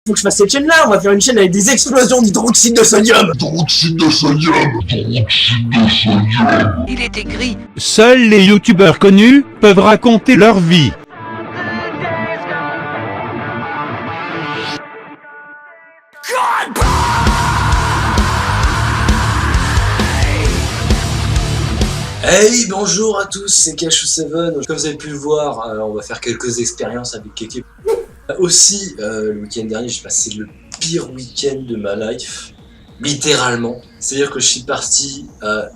Faut que je fasse cette chaîne là, on va faire une chaîne avec des explosions d'hydroxyde de sodium. Il était gris. Seuls les youtubeurs connus peuvent raconter leur vie. Hey, bonjour à tous, c'est Cachou7. Comme vous avez pu le voir, on va faire quelques expériences avec Keke. Aussi, le week-end dernier, j'ai passé le pire week-end de ma life, littéralement. C'est-à-dire que je suis parti à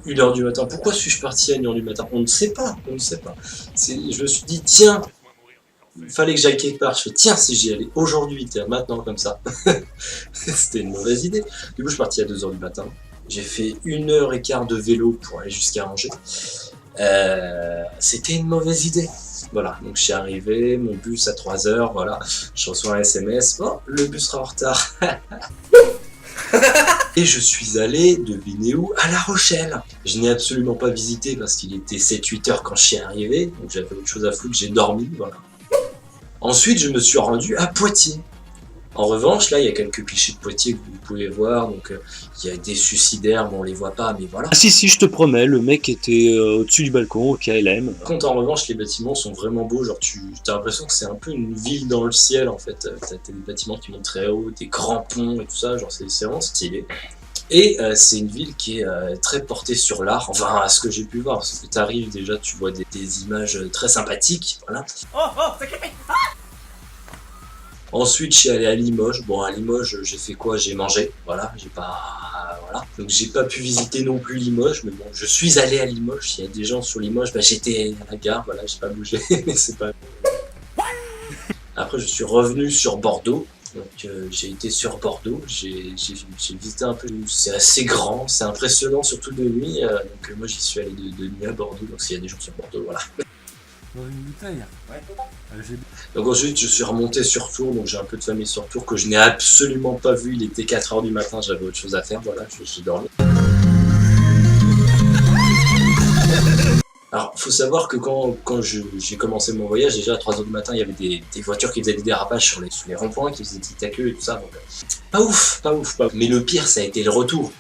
1h du matin. Pourquoi suis-je parti à 1h du matin? On ne sait pas, on ne sait pas. Je me suis dit, tiens, il fallait que j'aille quelque part. Je fais, tiens, si j'y allais aujourd'hui, tiens, maintenant, comme ça. C'était une mauvaise idée. Du coup, je suis parti à 2h du matin. J'ai fait 1h15 de vélo pour aller jusqu'à Angers. C'était une mauvaise idée. Voilà, donc je suis arrivé, mon bus à 3h, voilà. Je reçois un SMS, oh, le bus sera en retard. Et je suis allé, devinez où, à La Rochelle. Je n'ai absolument pas visité parce qu'il était 7-8h quand je suis arrivé, donc j'avais autre chose à foutre, j'ai dormi, voilà. Ensuite, je me suis rendu à Poitiers. En revanche, là, il y a quelques clichés de Poitiers que vous pouvez voir, donc il y a des suicidaires, bon, on les voit pas, mais voilà. Ah si, je te promets, le mec était au-dessus du balcon, au KLM. Quand en revanche, les bâtiments sont vraiment beaux, genre tu as l'impression que c'est un peu une ville dans le ciel, en fait. T'as des bâtiments qui montent très haut, des grands ponts et tout ça, genre c'est vraiment stylé. Et c'est une ville qui est très portée sur l'art, enfin à ce que j'ai pu voir, parce que t'arrives déjà, tu vois des images très sympathiques, voilà. Ensuite, je suis allé à Limoges. Bon, à Limoges, j'ai fait quoi? J'ai mangé. Voilà, voilà. Donc, j'ai pas pu visiter non plus Limoges, mais bon, je suis allé à Limoges. Il y a des gens sur Limoges. Bah, j'étais à la gare. Voilà, j'ai pas bougé, mais c'est pas. Après, je suis revenu sur Bordeaux. Donc, j'ai été sur Bordeaux. J'ai visité un peu. C'est assez grand, c'est impressionnant, surtout de nuit. Donc, moi, j'y suis allé de nuit à Bordeaux. Donc, s'il y a des gens sur Bordeaux, voilà. Dans une bouteille. Ouais. Donc ensuite je suis remonté sur Tours, donc j'ai un peu de famille sur Tours que je n'ai absolument pas vu, il était 4h du matin, j'avais autre chose à faire, voilà, j'ai dormi. Alors faut savoir que quand j'ai commencé mon voyage, déjà à 3h du matin, il y avait des voitures qui faisaient des dérapages sur les ronds-points, qui faisaient des queue et tout ça, donc pas ouf. Mais le pire ça a été le retour.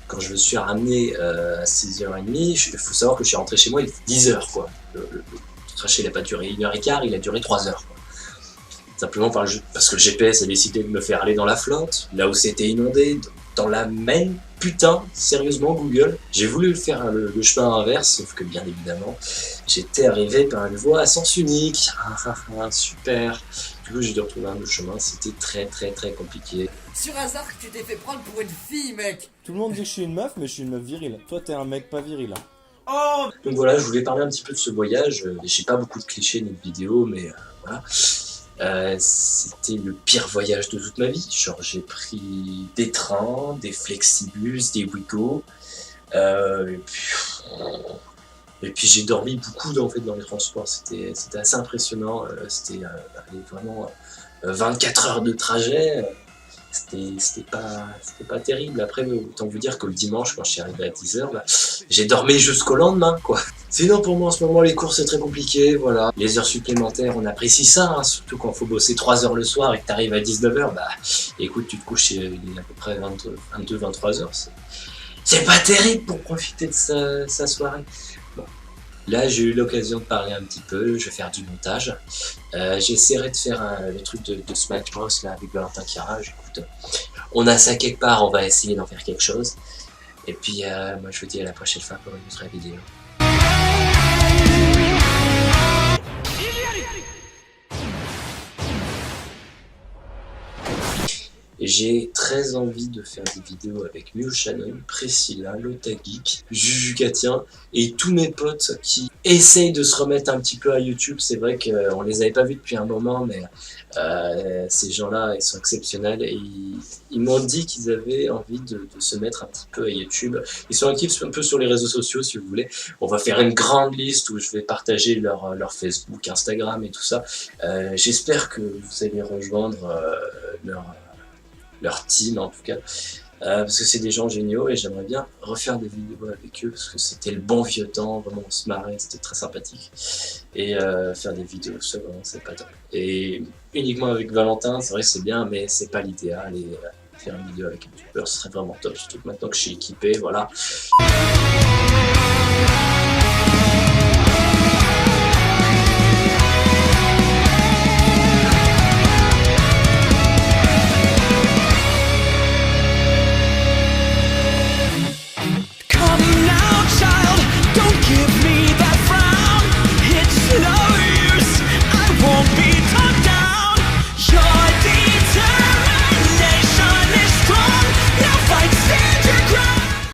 Quand je me suis ramené à 6h30, il faut savoir que je suis rentré chez moi, il était 10h quoi. Le trajet il n'a pas duré 1h15, il a duré 3h. Quoi. Simplement parce que le GPS a décidé de me faire aller dans la flotte, là où c'était inondé, dans la même putain, sérieusement Google. J'ai voulu faire le chemin inverse, sauf que bien évidemment, j'étais arrivé par une voie à sens unique. Super. Du coup j'ai dû retrouver un autre chemin, c'était très compliqué. Sur hasard, tu t'es fait prendre pour une fille, mec. Tout le monde dit que je suis une meuf, mais je suis une meuf virile. Toi, t'es un mec pas viril. Oh. Donc voilà, je voulais parler un petit peu de ce voyage. J'ai pas beaucoup de clichés ni de vidéos, mais voilà. C'était le pire voyage de toute ma vie. Genre j'ai pris des trains, des Flexibus, des Wigo. Et puis j'ai dormi beaucoup en fait, dans les transports. C'était assez impressionnant. C'était vraiment 24 heures de trajet. C'était pas terrible. Après, autant vous dire que le dimanche, quand je suis arrivé à 10h, bah, j'ai dormi jusqu'au lendemain, quoi. Sinon, pour moi, en ce moment, les cours, c'est très compliqué, voilà. Les heures supplémentaires, on apprécie ça, hein, surtout quand il faut bosser 3h le soir et que tu arrives à 19h, bah, écoute, tu te couches, il est à peu près 22-23h. C'est pas terrible pour profiter de sa soirée. Bon. Là, j'ai eu l'occasion de parler un petit peu, je vais faire du montage. J'essaierai de faire le truc de Smash Bros là, avec Valentin Chiara. Écoute, on a ça quelque part, on va essayer d'en faire quelque chose. Et puis, moi, je vous dis à la prochaine fois pour une autre vidéo. J'ai très envie de faire des vidéos avec Mule Shannon, Priscilla, Lota Geek, Juju Katien et tous mes potes qui essayent de se remettre un petit peu à YouTube. C'est vrai qu'on les avait pas vus depuis un moment, mais ces gens-là, ils sont exceptionnels et ils m'ont dit qu'ils avaient envie de se mettre un petit peu à YouTube. Ils sont actifs un peu sur les réseaux sociaux, si vous voulez. On va faire une grande liste où je vais partager leur Facebook, Instagram et tout ça. J'espère que vous allez rejoindre leur team en tout cas. parce que c'est des gens géniaux et j'aimerais bien refaire des vidéos avec eux parce que c'était le bon vieux temps, vraiment on se marrait, c'était très sympathique. Et faire des vidéos, ça vraiment c'est pas top. Et uniquement avec Valentin, c'est vrai que c'est bien, mais c'est pas l'idéal. Et faire une vidéo avec un youtubeur, ce serait vraiment top, surtout que maintenant que je suis équipé, voilà.